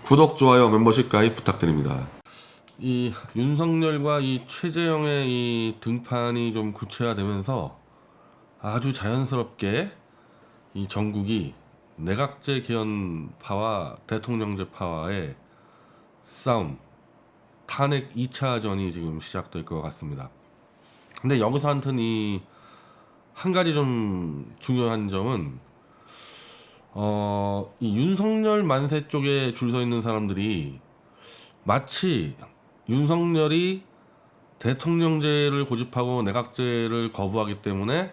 구독, 좋아요, 멤버십 가입 부탁드립니다. 이 윤석열과 이 최재형의 이 등판이 좀 구체화되면서 아주 자연스럽게 이 전국이 내각제 개헌파와 대통령제파와의 싸움, 탄핵 2차전이 지금 시작될 것 같습니다. 근데 여기서 한튼 한 가지 좀 중요한 점은 이 윤석열 만세 쪽에 줄 서 있는 사람들이 마치 윤석열이 대통령제를 고집하고 내각제를 거부하기 때문에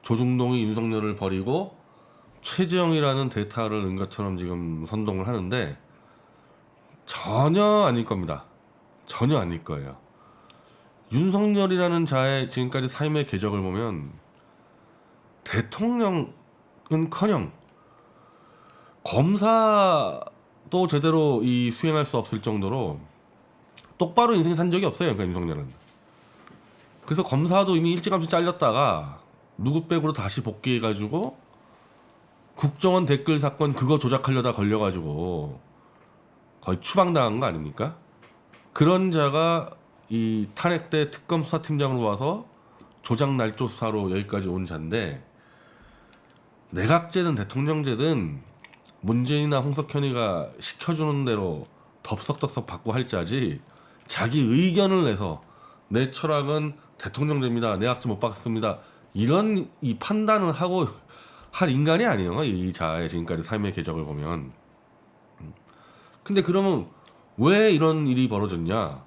조중동이 윤석열을 버리고 최재형이라는 대타를 넣은 것처럼 지금 선동을 하는데 전혀 아닐 겁니다. 전혀 아닐 거예요. 윤석열이라는 자의 지금까지 삶의 궤적을 보면 대통령은커녕 검사도 제대로 수행할 수 없을 정도로 똑바로 인생 산 적이 없어요. 그러니까 윤석열은. 그래서 검사도 이미 일찌감치 잘렸다가 누구백으로 다시 복귀해가지고 국정원 댓글 사건 그거 조작하려다 걸려가지고 거의 추방당한 거 아닙니까? 그런 자가 이 탄핵 때 특검 수사팀장으로 와서 조작 날조 수사로 여기까지 온 자인데, 내각제든 대통령제든 문재인이나 홍석현이가 시켜주는 대로 덥석덥석 받고 할 자지, 자기 의견을 내서 내 철학은 대통령제입니다, 내각제 못 받습니다, 이런 판단을 하고 할 인간이 아니에요, 이 자의 지금까지 삶의 궤적을 보면. 근데 그러면 왜 이런 일이 벌어졌냐?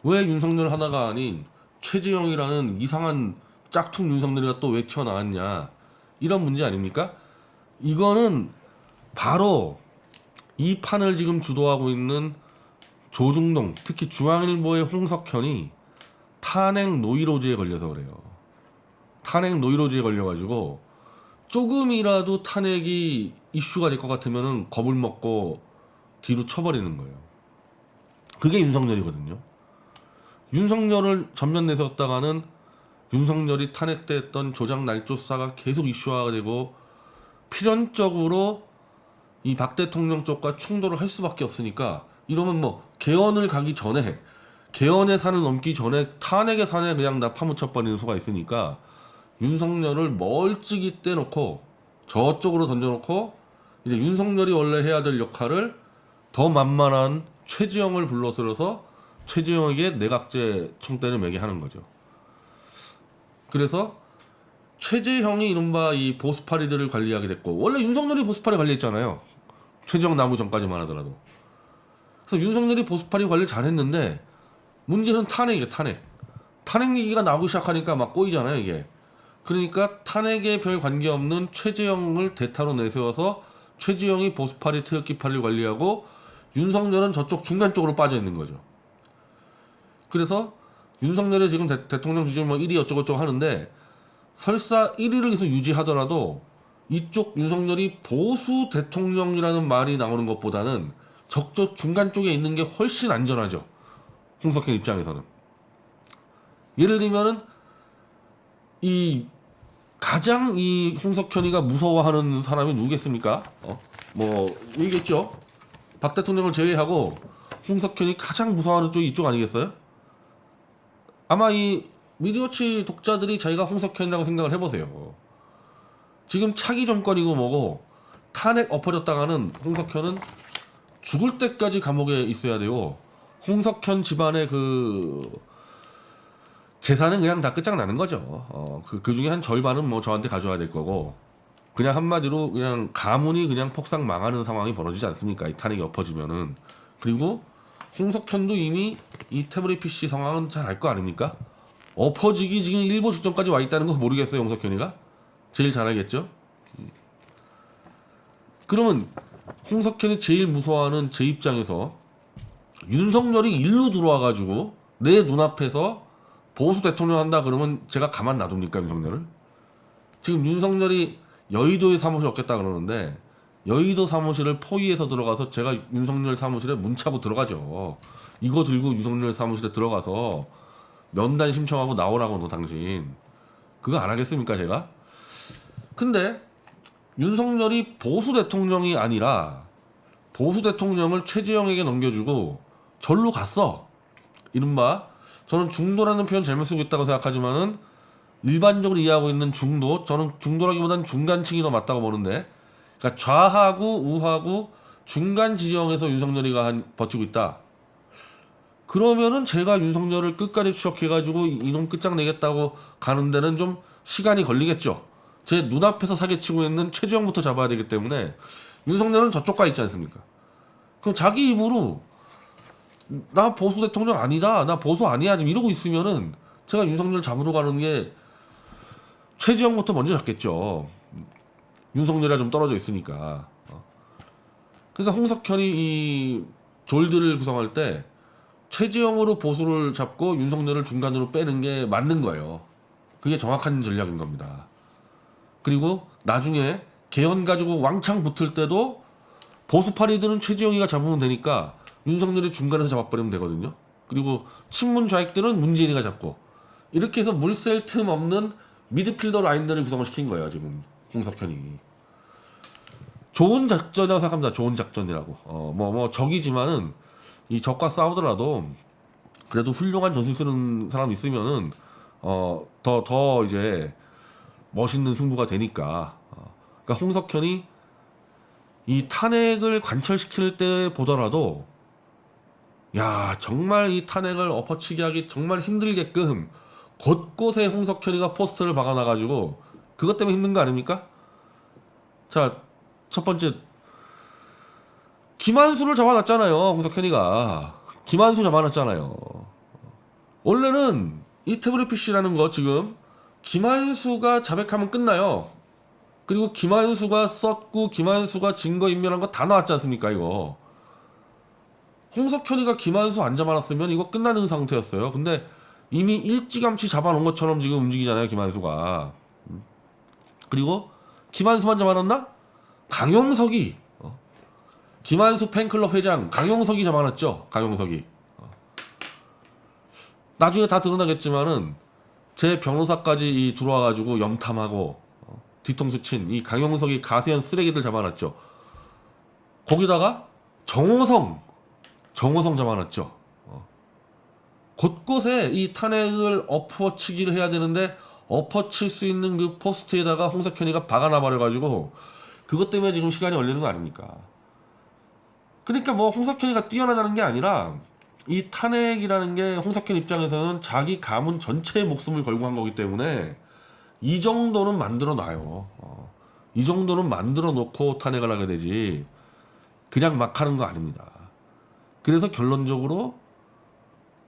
왜 윤석열 하나가 아닌 최재형이라는 이상한 짝퉁 윤석열이가 또 왜 튀어나왔냐? 이런 문제 아닙니까? 이거는 바로 이 판을 지금 주도하고 있는 조중동, 특히 중앙일보의 홍석현이 탄핵 노이로제에 걸려서 그래요. 탄핵 노이로제에 걸려가지고 조금이라도 탄핵이 이슈가 될 것 같으면 겁을 먹고 뒤로 쳐버리는 거예요. 그게 윤석열이거든요. 윤석열을 전면 내세웠다가는 윤석열이 탄핵 때 했던 조작 날조 수사가 계속 이슈화가 되고 필연적으로 이 박 대통령 쪽과 충돌을 할 수밖에 없으니까, 이러면 뭐 개헌을 가기 전에, 개헌의 산을 넘기 전에 탄핵의 산에 그냥 다 파묻혀버리는 수가 있으니까 윤석열을 멀찍이 떼놓고 저쪽으로 던져놓고 이제 윤석열이 원래 해야 될 역할을 더 만만한 최재형을 불러들여서 최재형에게 내각제 총대를 매게 하는 거죠. 그래서 최재형이 이른바 이 보수파리들을 관리하게 됐고, 원래 윤석열이 보수파리 관리했잖아요. 최재형 나무 전까지만 하더라도. 그래서 윤석열이 보수파리 관리를 잘했는데 문제는 탄핵이에요. 탄핵 얘기가 나오기 시작하니까 막 꼬이잖아요, 이게. 그러니까 탄핵에 별 관계없는 최재형을 대타로 내세워서 최재형이 보수파리 태극기파리를 관리하고 윤석열은 저쪽 중간 쪽으로 빠져 있는 거죠. 그래서 윤석열이 지금 대통령 지지율 뭐 1위 어쩌고저쩌고 하는데, 설사 1위를 계속 유지하더라도 이쪽 윤석열이 보수 대통령이라는 말이 나오는 것보다는 저쪽 중간 쪽에 있는 게 훨씬 안전하죠, 홍석현 입장에서는. 예를 들면은 가장 이 홍석현이가 무서워하는 사람이 누구겠습니까? 뭐 이겠죠. 박 대통령을 제외하고 홍석현이 가장 무서워하는 쪽이 이쪽 아니겠어요? 아마 이 미디어치 독자들이 자기가 홍석현이라고 생각을 해보세요. 지금 차기 정권이고 뭐고 탄핵 엎어졌다가는 홍석현은 죽을 때까지 감옥에 있어야 되고, 홍석현 집안의 그 재산은 그냥 다 끝장나는 거죠. 그 중에 한 절반은 뭐 저한테 가져와야 될 거고, 그냥 한마디로 그냥 가문이 그냥 폭삭 망하는 상황이 벌어지지 않습니까, 이 탄핵이 엎어지면은. 그리고 홍석현도 이미 이 태블릿 PC 상황은 잘 알 거 아닙니까? 엎어지기 지금 일보 직전까지 와 있다는 거 모르겠어요, 홍석현이가? 제일 잘 알겠죠? 그러면 홍석현이 제일 무서워하는 제 입장에서 윤석열이 일로 들어와가지고 내 눈앞에서 보수 대통령 한다 그러면 제가 가만 놔둡니까, 윤석열을? 지금 윤석열이 여의도에 사무실 얻겠다 그러는데 여의도 사무실을 포위해서 들어가서 제가 윤석열 사무실에 문차고 들어가죠. 이거 들고 윤석열 사무실에 들어가서 면담 신청하고 나오라고, 너 당신. 그거 안 하겠습니까, 제가? 근데 윤석열이 보수 대통령이 아니라 보수 대통령을 최재형에게 넘겨주고 절로 갔어. 이른바 저는 중도라는 표현 잘못 쓰고 있다고 생각하지만은 일반적으로 이해하고 있는 중도, 저는 중도라기보다는 중간층이 더 맞다고 보는데, 그러니까 좌하고 우하고 중간 지형에서 윤석열이가 버티고 있다. 그러면은 제가 윤석열을 끝까지 추적해가지고 이놈 끝장내겠다고 가는 데는 좀 시간이 걸리겠죠. 제 눈앞에서 사기치고 있는 최재형부터 잡아야 되기 때문에 윤석열은 저쪽 가 있지 않습니까? 그럼 자기 입으로 나 보수 대통령 아니다, 나 보수 아니야 지금 이러고 있으면은 제가 윤석열 잡으러 가는 게 최재형부터 먼저 잡겠죠. 윤석열이랑 좀 떨어져 있으니까. 그러니까 홍석현이 이 졸들을 구성할 때 최재형으로 보수를 잡고 윤석열을 중간으로 빼는 게 맞는 거예요. 그게 정확한 전략인 겁니다. 그리고 나중에 개헌 가지고 왕창 붙을 때도 보수파리들은 최재형이가 잡으면 되니까 윤석열이 중간에서 잡아버리면 되거든요. 그리고 친문 좌익들은 문재인이가 잡고, 이렇게 해서 물샐 틈 없는 미드필더 라인들을 구성을 시킨 거예요. 지금 홍석현이. 좋은 작전이라고 생각합니다. 좋은 작전이라고. 적이지만은 이 적과 싸우더라도 그래도 훌륭한 전술 쓰는 사람 있으면은 더 이제 멋있는 승부가 되니까. 그러니까 홍석현이 이 탄핵을 관철시킬 때 보더라도 야, 정말 이 탄핵을 엎어치기 하기 정말 힘들게끔 곳곳에 홍석현이가 포스터를 박아놔가지고 그것 때문에 힘든 거 아닙니까? 자, 첫 번째 김한수를 잡아놨잖아요. 홍석현이가 김한수 잡아놨잖아요. 원래는 이 태블릿 PC라는 거 지금 김한수가 자백하면 끝나요. 그리고 김한수가 썼고 김한수가 증거인멸한 거 다 나왔지 않습니까? 이거 홍석현이가 김한수 안 잡아놨으면 이거 끝나는 상태였어요. 근데 이미 일찌감치 잡아놓은 것처럼 지금 움직이잖아요, 김한수가. 그리고 김한수만 잡아놨나? 강용석이 김한수 팬클럽 회장 강용석이 잡아놨죠. 강용석이. 나중에 다 드러나겠지만은 제 변호사까지 들어와가지고 염탐하고 뒤통수 친 이 강용석이 가세현 쓰레기들 잡아놨죠. 거기다가 정호성 잡아놨죠. 곳곳에 이 탄핵을 엎어치기를 해야 되는데 엎어칠 수 있는 그 포스트에다가 홍석현이가 박아놔버려가지고 그것 때문에 지금 시간이 걸리는 거 아닙니까? 그러니까 뭐 홍석현이가 뛰어나다는 게 아니라 이 탄핵이라는 게 홍석현 입장에서는 자기 가문 전체의 목숨을 걸고 한 거기 때문에 이 정도는 만들어 놔요. 이 정도는 만들어 놓고 탄핵을 하게 되지 그냥 막 하는 거 아닙니다. 그래서 결론적으로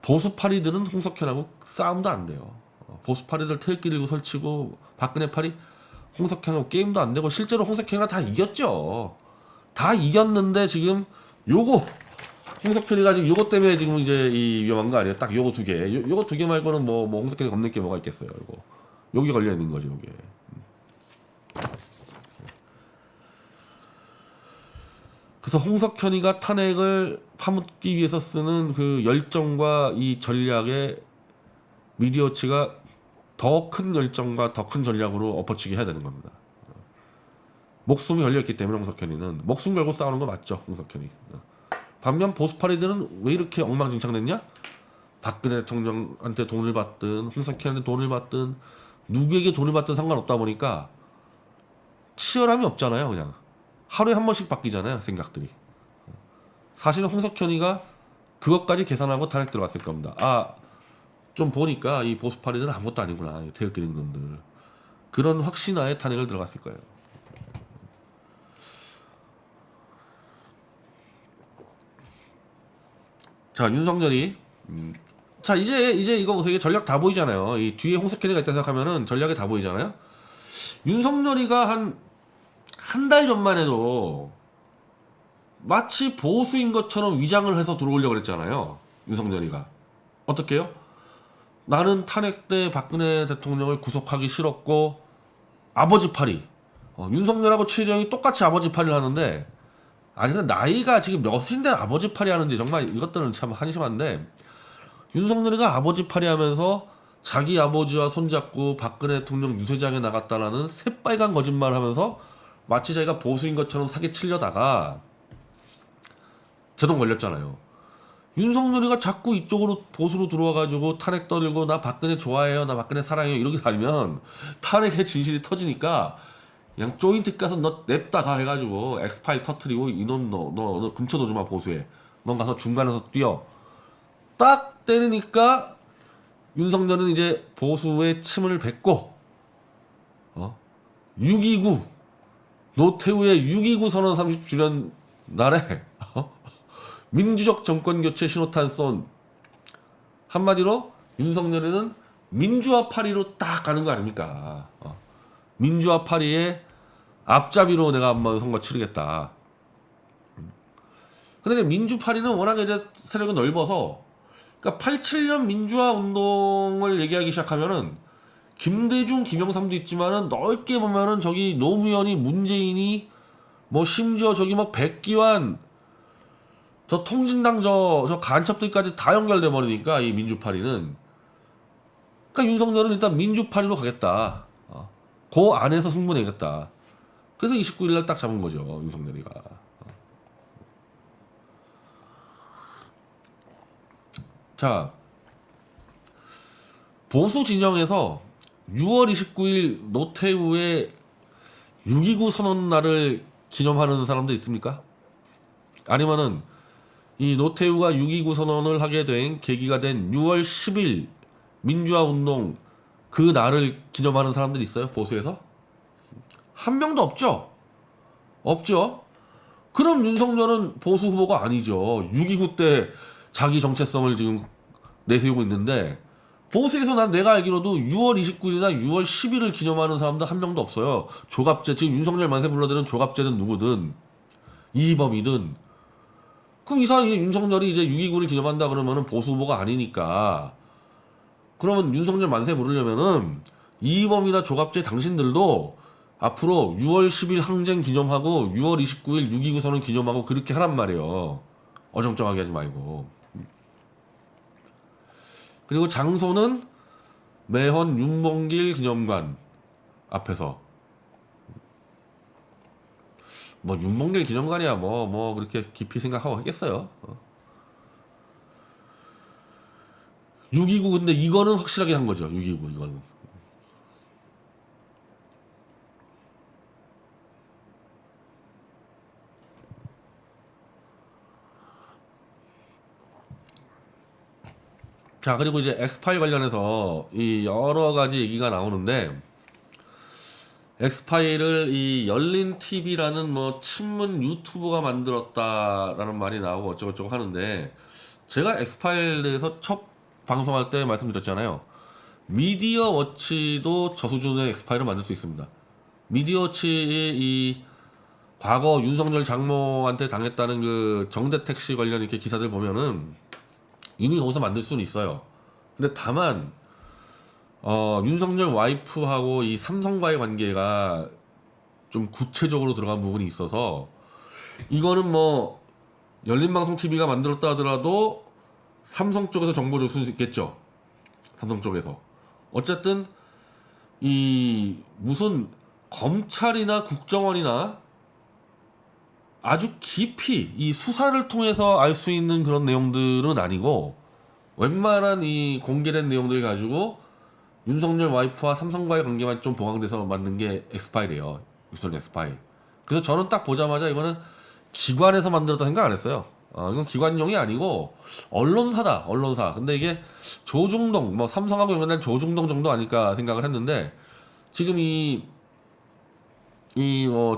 보수파리들은 홍석현하고 싸움도 안 돼요. 보수파리들 태극기 들고 설치고 박근혜 파리 홍석현하고 게임도 안 되고 실제로 홍석현이가 다 이겼죠. 다 이겼는데 지금 요거 홍석현이가 지금 요거 때문에 지금 이제 이 위험한 거 아니에요? 딱 요거 두 개. 요거 두 개 말고는 뭐 홍석현이 겁낼 게 뭐가 있겠어요. 이거 여기 걸려 있는 거죠, 요게. 그래서 홍석현이가 탄핵을 파묻기 위해서 쓰는 그 열정과 이 전략의 미디어치가 더 큰 열정과 더 큰 전략으로 엎어치기 해야 되는 겁니다. 목숨이 걸려있기 때문에 홍석현이는 목숨 걸고 싸우는 거 맞죠, 홍석현이. 반면 보수파리들은 왜 이렇게 엉망진창됐냐? 박근혜 대통령한테 돈을 받든 홍석현한테 돈을 받든 누구에게 돈을 받든 상관없다 보니까 치열함이 없잖아요. 그냥 하루에 한 번씩 바뀌잖아요, 생각들이. 사실은 홍석현이가 그것까지 계산하고 탄핵 들어갔을 겁니다. 좀 보니까 이 보수파리들은 아무것도 아니구나, 태극기 든 놈들. 그런 확신하에 탄핵을 들어갔을 거예요. 자, 윤석열이 자, 이제 이거 보세요. 전략 다 보이잖아요. 이 뒤에 홍석현이가 있다 생각하면은 전략이 다 보이잖아요. 윤석열이가 한 달 전만 해도 마치 보수인 것처럼 위장을 해서 들어오려고 그랬잖아요. 윤석열이가. 어떻게요? 나는 탄핵 때 박근혜 대통령을 구속하기 싫었고 아버지 팔이. 윤석열하고 최재형이 똑같이 아버지 팔이를 하는데, 아니 근데 나이가 지금 몇인데 아버지 팔이 하는지 정말 이것들은 참 한심한데, 윤석열이가 아버지 팔이 하면서 자기 아버지와 손잡고 박근혜 대통령 유세장에 나갔다라는 새빨간 거짓말을 하면서 마치 자기가 보수인 것처럼 사기치려다가 제동 걸렸잖아요. 윤석열이가 자꾸 이쪽으로 보수로 들어와가지고 탄핵 떠들고 나 박근혜 좋아해요, 나 박근혜 사랑해요 이렇게 다니면 탄핵의 진실이 터지니까 그냥 조인트 가서 너 냅다 가 해가지고 엑스파일 터트리고 이놈 너 금쳐도 주마 보수에. 넌 가서 중간에서 뛰어. 딱 때리니까 윤석열은 이제 보수의 침을 뱉고 6.29 노태우의 6.29 선언 30주년 날에 민주적 정권 교체 신호탄 쏜 한마디로 윤석열이는 민주화 파리로 딱 가는 거 아닙니까? 민주화 파리의 앞잡이로 내가 한번 선거 치르겠다. 근데 민주 파리는 워낙에 이제 세력이 넓어서 그러니까 87년 민주화 운동을 얘기하기 시작하면은 김대중, 김영삼도 있지만은 넓게 보면은 저기 노무현이, 문재인이 뭐 심지어 저기 뭐 백기환 저 통진당 저 간첩들까지 다 연결돼 버리니까 이 민주파리는 그러니까 윤석열은 일단 민주파리로 가겠다. 그 안에서 승부내겠다. 그래서 29일날 딱 잡은 거죠 윤석열이가. 자, 보수 진영에서 6월 29일 노태우의 6.29 선언 날을 기념하는 사람도 있습니까? 아니면은 이 노태우가 6.29 선언을 하게 된 계기가 된 6월 10일 민주화 운동 그 날을 기념하는 사람들이 있어요? 보수에서? 한 명도 없죠? 없죠? 그럼 윤석열은 보수 후보가 아니죠. 6.29 때 자기 정체성을 지금 내세우고 있는데 보수에서 난 내가 알기로도 6월 29일이나 6월 10일을 기념하는 사람도 한 명도 없어요. 조갑제, 지금 윤석열 만세 불러대는 조갑제든 누구든 이범이든. 그럼 이 사람이 윤석열이 이제 6.29를 기념한다 그러면은 보수 후보가 아니니까 그러면 윤석열 만세 부르려면은 이범이나 조갑제 당신들도 앞으로 6월 10일 항쟁 기념하고 6월 29일 6.29 선언 기념하고 그렇게 하란 말이에요. 어정쩡하게 하지 말고. 그리고 장소는 매헌 윤봉길 기념관 앞에서. 뭐 윤봉길 기념관이야 뭐 그렇게 깊이 생각하고 하겠어요. 6.29 근데 이거는 확실하게 한 거죠. 6.29 이거는. 자, 그리고 이제 엑스파일 관련해서 이 여러 가지 얘기가 나오는데 엑스파일을 이 열린 TV라는 뭐 친문 유튜브가 만들었다라는 말이 나오고 어쩌고저쩌고 하는데 제가 엑스파일에 대해서 첫 방송할 때 말씀드렸잖아요. 미디어 워치도 저 수준의 엑스파일을 만들 수 있습니다. 미디어 워치의 이 과거 윤석열 장모한테 당했다는 그 정대택 씨 관련 이렇게 기사들 보면은 이미 거기서 만들 수는 있어요. 근데 다만 윤석열 와이프하고 이 삼성과의 관계가 좀 구체적으로 들어간 부분이 있어서 이거는 뭐 열린방송 TV가 만들었다 하더라도 삼성 쪽에서 정보 줄 수 있겠죠. 삼성 쪽에서. 어쨌든 이 무슨 검찰이나 국정원이나 아주 깊이 이 수사를 통해서 알 수 있는 그런 내용들은 아니고 웬만한 이 공개된 내용들 가지고 윤석열 와이프와 삼성과의 관계만 좀 보강돼서 만든 게 엑스파일이에요. 윤석열 엑스파일. 그래서 저는 딱 보자마자 이거는 기관에서 만들었다 생각 안 했어요. 이건 기관용이 아니고 언론사다. 언론사. 근데 이게 조중동 뭐 삼성하고 연관된 조중동 정도 아닐까 생각을 했는데 지금 이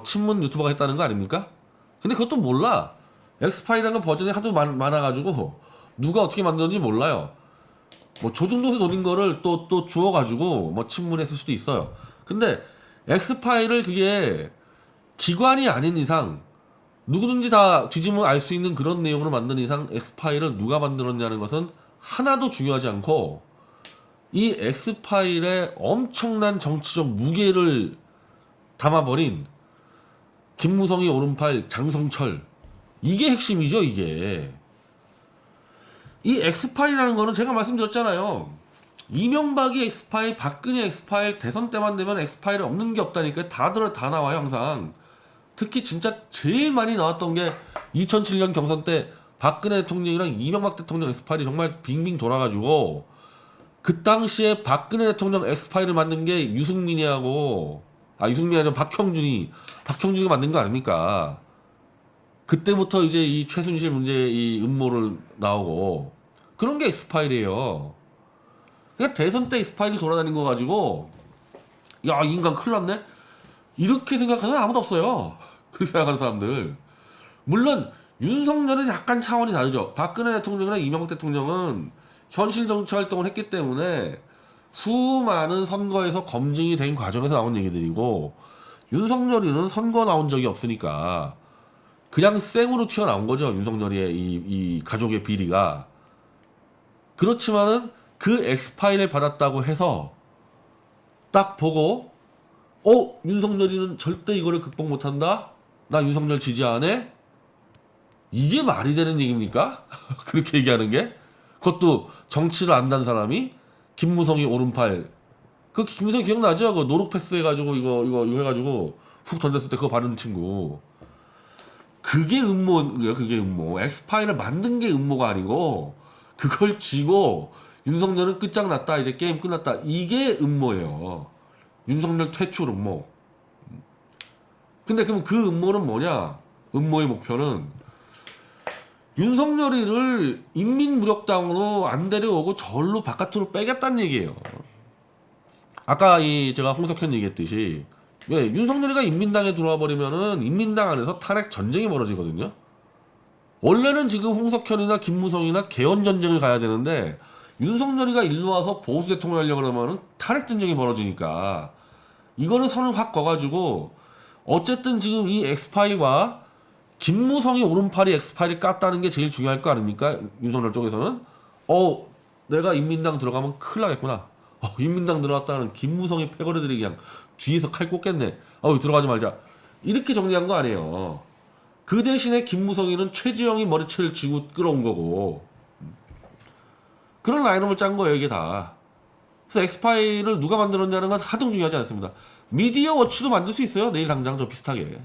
친문 유튜버가 했다는 거 아닙니까? 근데 그것도 몰라. 엑스파일이라는 버전이 하도 많아가지고 누가 어떻게 만들었는지 몰라요. 뭐 조중동에서 노린 거를 또 주워가지고 뭐 친문했을 수도 있어요. 근데 엑스파일을 그게 기관이 아닌 이상 누구든지 다 뒤지면 알 수 있는 그런 내용으로 만든 이상 엑스파일을 누가 만들었냐는 것은 하나도 중요하지 않고 이 엑스파일에 엄청난 정치적 무게를 담아버린 김무성이 오른팔 장성철 이게 핵심이죠. 이게 이 엑스파일이라는 거는 제가 말씀드렸잖아요. 이명박이 엑스파일, 박근혜 엑스파일, 대선 때만 되면 엑스파일이 없는 게 없다니까. 다 나와요 항상. 특히 진짜 제일 많이 나왔던 게 2007년 경선 때 박근혜 대통령이랑 이명박 대통령 엑스파일이 정말 빙빙 돌아가지고 그 당시에 박근혜 대통령 엑스파일을 만든 게 유승민이하고 유승민이 아니라 박형준이 만든 거 아닙니까? 그때부터 이제 이 최순실 문제 이 음모를 나오고 그런 게 엑스파일이에요. 그러니까 대선 때 엑스파일 돌아다닌 거 가지고 야, 이 인간 큰일 났네? 이렇게 생각하는 사람 아무도 없어요. 그렇게 생각하는 사람들. 물론 윤석열은 약간 차원이 다르죠. 박근혜 대통령이나 이명박 대통령은 현실 정치 활동을 했기 때문에 수많은 선거에서 검증이 된 과정에서 나온 얘기들이고 윤석열이는 선거 나온 적이 없으니까 그냥 생으로 튀어나온 거죠. 윤석열의 이 가족의 비리가. 그렇지만은 그 엑스파일을 받았다고 해서 딱 보고 윤석열이는 절대 이거를 극복 못한다? 나 윤석열 지지 안 해? 이게 말이 되는 얘기입니까? 그렇게 얘기하는 게? 그것도 정치를 안다는 사람이 김무성이 오른팔 그 김무성 기억나죠? 그 노룩 패스 해가지고 이거 해가지고 훅 던졌을 때 그거 바르는 친구. 그게 음모예요. 그게 음모. 엑스파일을 만든 게 음모가 아니고 그걸 쥐고 윤석열은 끝장났다. 이제 게임 끝났다. 이게 음모예요. 윤석열 퇴출 음모. 근데 그럼 그 음모는 뭐냐? 음모의 목표는 윤석열이를 인민무력당으로 안 데려오고 절로 바깥으로 빼겠다는 얘기예요. 아까 제가 홍석현 얘기했듯이 왜 윤석열이가 인민당에 들어와 버리면은 인민당 안에서 탄핵 전쟁이 벌어지거든요. 원래는 지금 홍석현이나 김무성이나 개헌 전쟁을 가야 되는데 윤석열이가 일로 와서 보수 대통령 하려고 그러면은 탄핵 전쟁이 벌어지니까 이거는 선을 확 그어가지고 어쨌든 지금 이 엑스파일과 김무성이 오른팔이 엑스파일을 깠다는 게 제일 중요할 거 아닙니까? 윤석열 쪽에서는 내가 인민당 들어가면 큰일 나겠구나. 인민당 들어갔다는 김무성이 패거리들이 그냥 뒤에서 칼 꽂겠네. 들어가지 말자. 이렇게 정리한 거 아니에요. 그 대신에 김무성이는 최지영이 머리채를 쥐고 끌어온 거고 그런 라인업을 짠 거예요 이게 다. 그래서 엑스파일을 누가 만들었냐는 건 하등 중요하지 않습니다. 미디어 워치도 만들 수 있어요. 내일 당장 저 비슷하게.